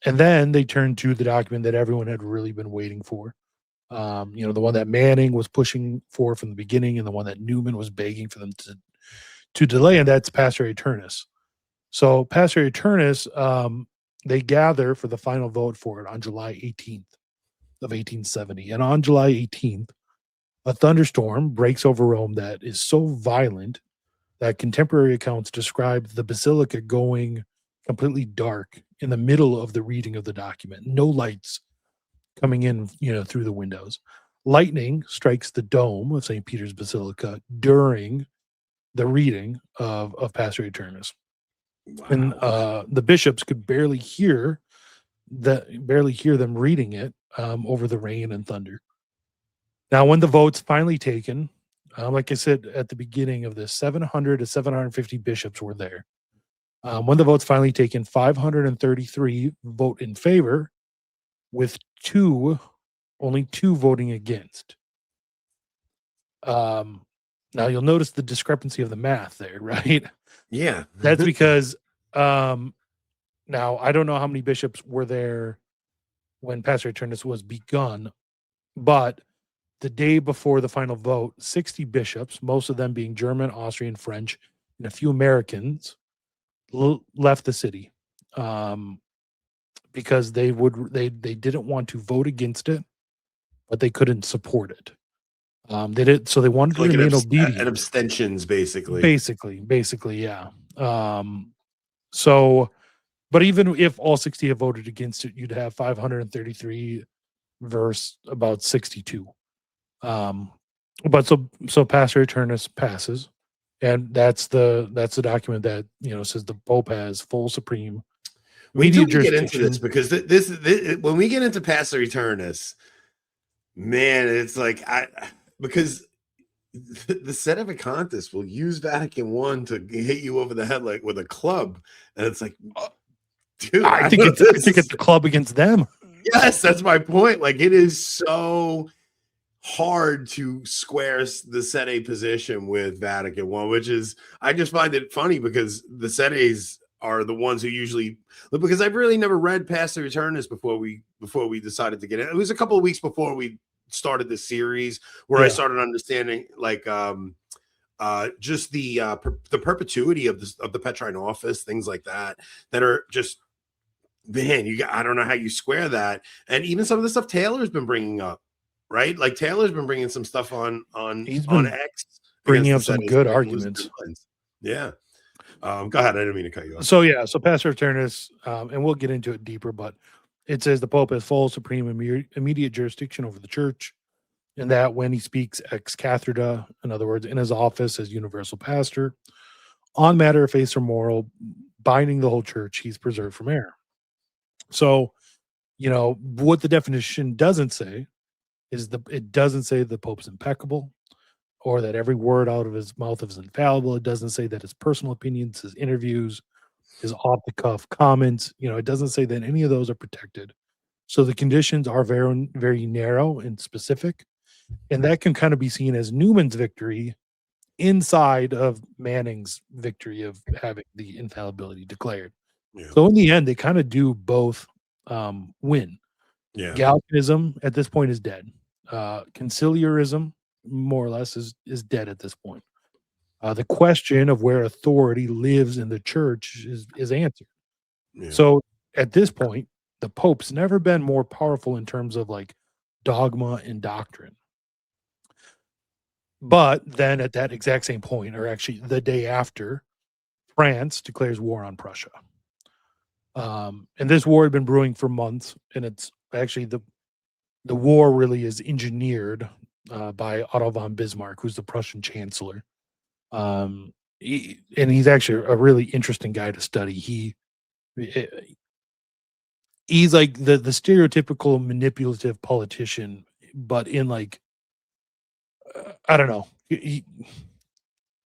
And then they turned to the document that everyone had really been waiting for. The one that Manning was pushing for from the beginning, and the one that Newman was begging for them to delay, and that's Pastor Aeternus. So Pastor Aeternus, they gather for the final vote for it on July 18th of 1870. And on July 18th, a thunderstorm breaks over Rome that is so violent that contemporary accounts describe the basilica going completely dark in the middle of the reading of the document. No lights coming in, through the windows. Lightning strikes the dome of St. Peter's Basilica during the reading of Pastor Aeternus. Wow. And the bishops could barely hear them reading it over the rain and thunder. Now, when the vote's finally taken, like I said at the beginning of this, 700 to 750 bishops were there. When the vote's finally taken, 533 vote in favor, with only two voting against. Now you'll notice the discrepancy of the math there, right? Yeah. That's because now I don't know how many bishops were there when Pastor Aeternus was begun, but the day before the final vote, 60 bishops, most of them being German, Austrian, French, and a few Americans, left the city because they didn't want to vote against it, but they couldn't support it. They did, so they wanted to remain obedient. And abstentions, basically. Basically, yeah. So, but even if all 60 had voted against it, you'd have 533 versus about 62. But so Pastor Aeternus passes, and that's the document that says the Pope has full supreme. We do get into this because this when we get into Pastor Aeternus, man, it's like because the Sedevacantists will use Vatican I to hit you over the head like with a club, and it's like, dude, I think it's a club against them. Yes, that's my point. Like, it is so hard to square the Sede position with Vatican I, which is, I just find it funny because the Sedes are the ones who usually, because I've really never read Pastor Aeternus before we decided to get in. It was a couple of weeks before we started this series where I started understanding like just the perpetuity of the Petrine office, things like that are just, man, I don't know how you square that. And even some of the stuff Taylor's been bringing up, right? Like Taylor's been bringing some stuff on X, bringing up some good arguments. Yeah. Go ahead. I didn't mean to cut you off. So yeah, so Pastor Aeternus, and we'll get into it deeper, but it says the Pope has full supreme immediate jurisdiction over the church, and that when he speaks ex cathedra, in other words, in his office as universal pastor, on matter of faith or moral, binding the whole church, he's preserved from error. So, what the definition doesn't say is it doesn't say the Pope's impeccable, or that every word out of his mouth is infallible. It doesn't say that his personal opinions, his interviews, his off-the-cuff comments, it doesn't say that any of those are protected. So the conditions are very, very narrow and specific, and that can kind of be seen as Newman's victory inside of Manning's victory of having the infallibility declared. Yeah. So in the end, they kind of do both win. Yeah. Gallicanism at this point is dead. Conciliarism, more or less, is dead at this point. The question of where authority lives in the church is answered. Yeah. So at this point, the Pope's never been more powerful in terms of like dogma and doctrine. But then at that exact same point, or actually the day after, France declares war on Prussia. And this war had been brewing for months, and it's actually the war really is engineered by Otto von Bismarck, who's the Prussian chancellor. And he's actually a really interesting guy to study. He's like the stereotypical manipulative politician, but in like I don't know.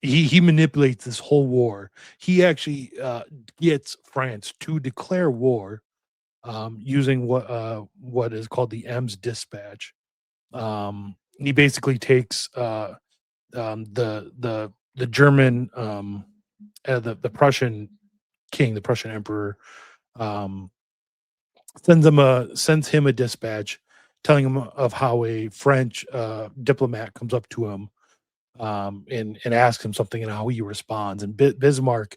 He manipulates this whole war. He actually gets France to declare war using what is called the Ems dispatch. He basically takes the German the Prussian king, the Prussian emperor, sends him a dispatch telling him of how a French diplomat comes up to him and asks him something and how he responds. And Bismarck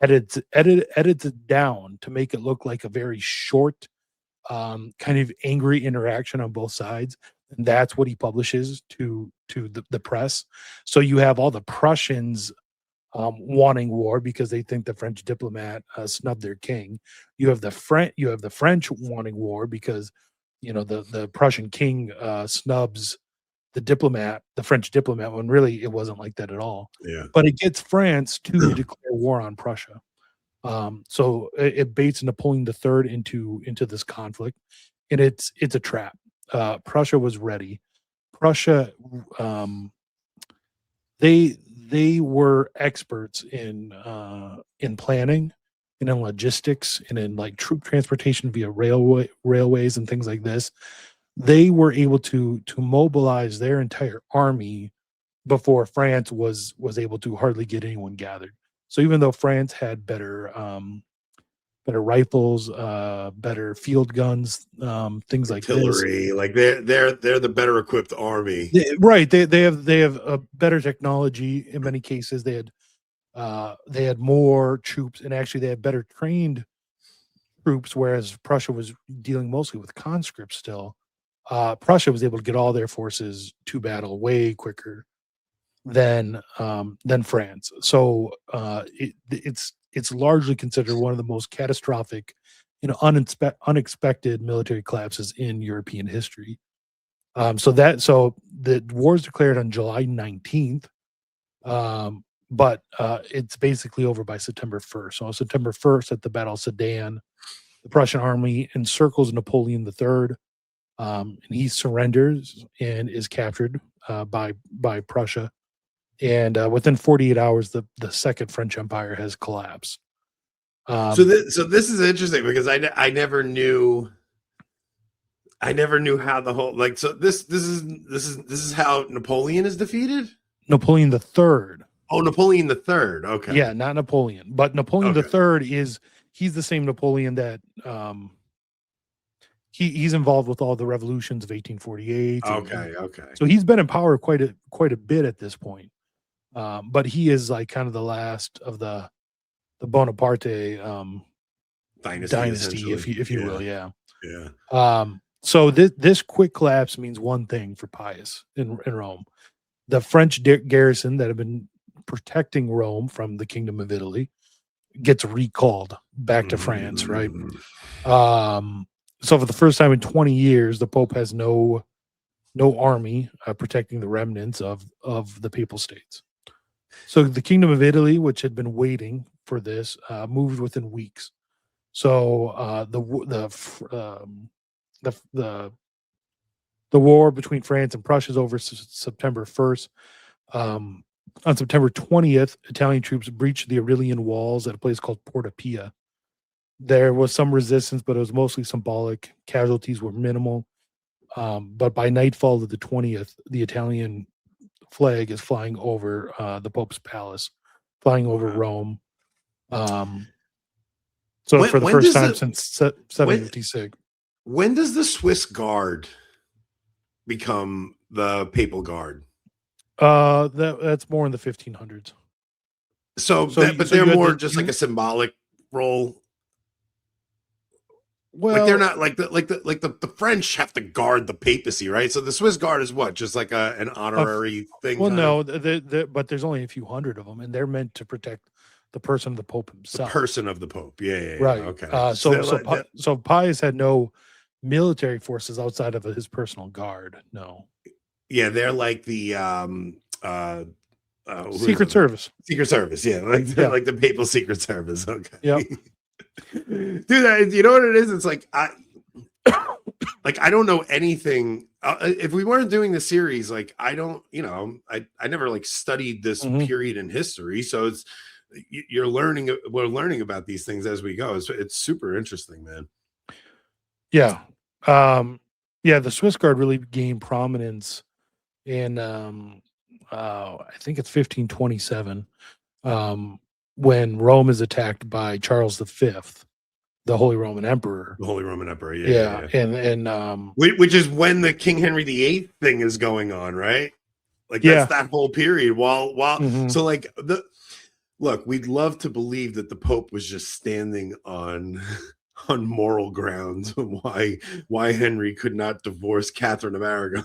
edits it down to make it look like a very short, kind of angry interaction on both sides. And that's what he publishes to the press. So you have all the Prussians wanting war because they think the French diplomat snubbed their king. You have the French wanting war because the Prussian king snubs the French diplomat, when really it wasn't like that at all. Yeah. But it gets France to declare war on Prussia. So it baits Napoleon III into this conflict, and it's a trap. Prussia was ready. Prussia, they were experts in planning and in logistics and in like troop transportation via railways and things like this. They were able to mobilize their entire army before France was able to hardly get anyone gathered. So even though France had better rifles, better field guns, things like this, artillery, like they're the better equipped army. right? They have a better technology in many cases. They had more troops, and actually they had better trained troops, whereas Prussia was dealing mostly with conscripts still. Prussia was able to get all their forces to battle way quicker than France. So it's largely considered one of the most catastrophic, unexpected military collapses in European history. So the war is declared on July 19th, but it's basically over by September 1st. So on September 1st, at the Battle of Sedan, the Prussian army encircles Napoleon III. And he surrenders and is captured by Prussia. And within 48 hours, the Second French Empire has collapsed. So this is interesting because I never knew how the whole so this is how Napoleon is defeated. Napoleon III. Oh, Napoleon III. Okay. Yeah, not Napoleon, but Napoleon III he's the same Napoleon that he's involved with all the revolutions of 1848. Okay. So he's been in power quite a bit at this point. But he is like kind of the last of the Bonaparte dynasty, if you will. Yeah. So this quick collapse means one thing for Pius in Rome. The French garrison that had been protecting Rome from the Kingdom of Italy gets recalled back to France, right? So for the first time in 20 years, the Pope has no army protecting the remnants of the Papal States. So the Kingdom of Italy, which had been waiting for this, moved within weeks. So the war between France and Prussia is over September 1st. On September 20th, Italian troops breached the Aurelian walls at a place called Porta Pia. There was some resistance, but it was mostly symbolic. Casualties were minimal. But by nightfall of the 20th, the Italian flag is flying over the Pope's palace, flying over Rome. So for the first time since 756. When does the Swiss Guard become the Papal Guard? That's more in the 1500s. But they're more just like a symbolic role. Well, like they're not like the French have to guard the papacy, right? So the Swiss Guard is what, just like an honorary thing. Well, no, but there's only a few hundred of them, and they're meant to protect the person of the Pope himself. The person of the Pope, yeah. Right. Okay. So Pius had no military forces outside of his personal guard. No. Yeah, they're like the Secret Service. Secret Service, yeah, like the Papal Secret Service. Okay. Yeah. Dude, you know what it is? It's like I don't know anything. If we weren't doing the series, like I don't, I never like studied this period in history. So we're learning about these things as we go. It's super interesting, man. Yeah. The Swiss Guard really gained prominence in I think it's 1527 when Rome is attacked by Charles V. the Holy Roman Emperor. The Holy Roman Emperor, Yeah. And which is when the King Henry VIII thing is going on, right? Like that's that whole period. So like look, we'd love to believe that the Pope was just standing on moral grounds why Henry could not divorce Catherine of Aragon.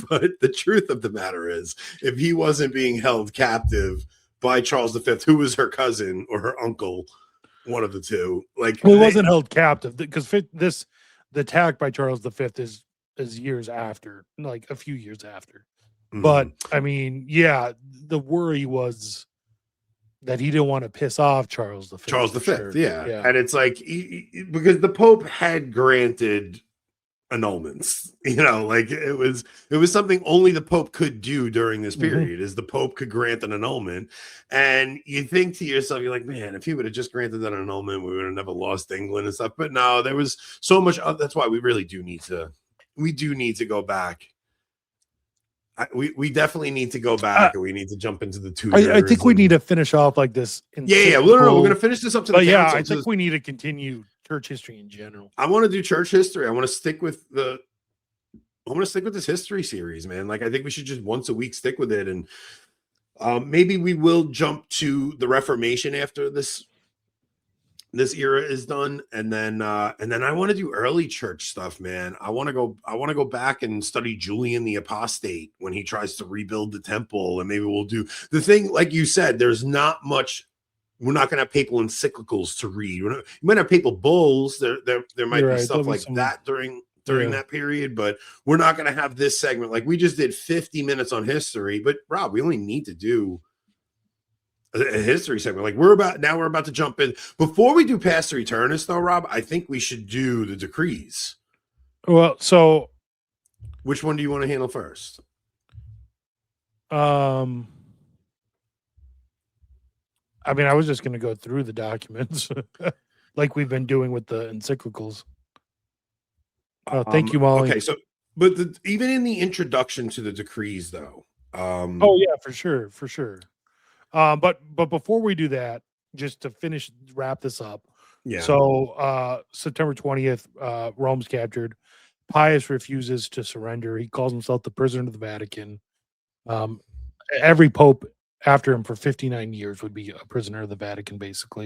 But the truth of the matter is, if he wasn't being held captive by Charles V, who was her cousin or her uncle, one of the two, like he wasn't held captive because the attack by Charles V is years after, like a few years after. But I mean, yeah, the worry was that he didn't want to piss off Charles V. Charles V, sure. yeah. And it's like because the Pope had granted annulments, like it was something only the Pope could do during this period. Is the Pope could grant an annulment, and you think to yourself, you're like, man, if he would have just granted that annulment, we would have never lost England and stuff. But no, there was so much. That's why we really do need to go back. We definitely need to go back, and we need to jump into the 2 years. I think we need to finish off like this. Yeah. We're going to finish this up to the council. Yeah, I think we need to continue church history in general. I want to do church history. I want to stick with this history series, man. Like I think we should just once a week stick with it, and maybe we will jump to the Reformation after this era is done, and then I want to do early church stuff, man. I want to go back and study Julian the Apostate when he tries to rebuild the temple, and maybe we'll do the thing like you said. There's not much. We're not going to have papal encyclicals to read. You might have papal bulls. There might be stuff like that during that period, but we're not going to have this segment. Like we just did 50 minutes on history, but Rob, we only need to do a history segment. Like we're about to jump in. Before we do Pastor Aeternus, though, Rob, I think we should do the decrees. Well, so which one do you want to handle first? I mean, I was just going to go through the documents like we've been doing with the encyclicals. Thank you, Molly. Okay, so but even in the introduction to the decrees, though. Oh yeah, for sure. But before we do that, just to wrap this up. Yeah. So September 20th, Rome's captured. Pius refuses to surrender. He calls himself the prisoner of the Vatican. Every pope after him for 59 years would be a prisoner of the Vatican, basically.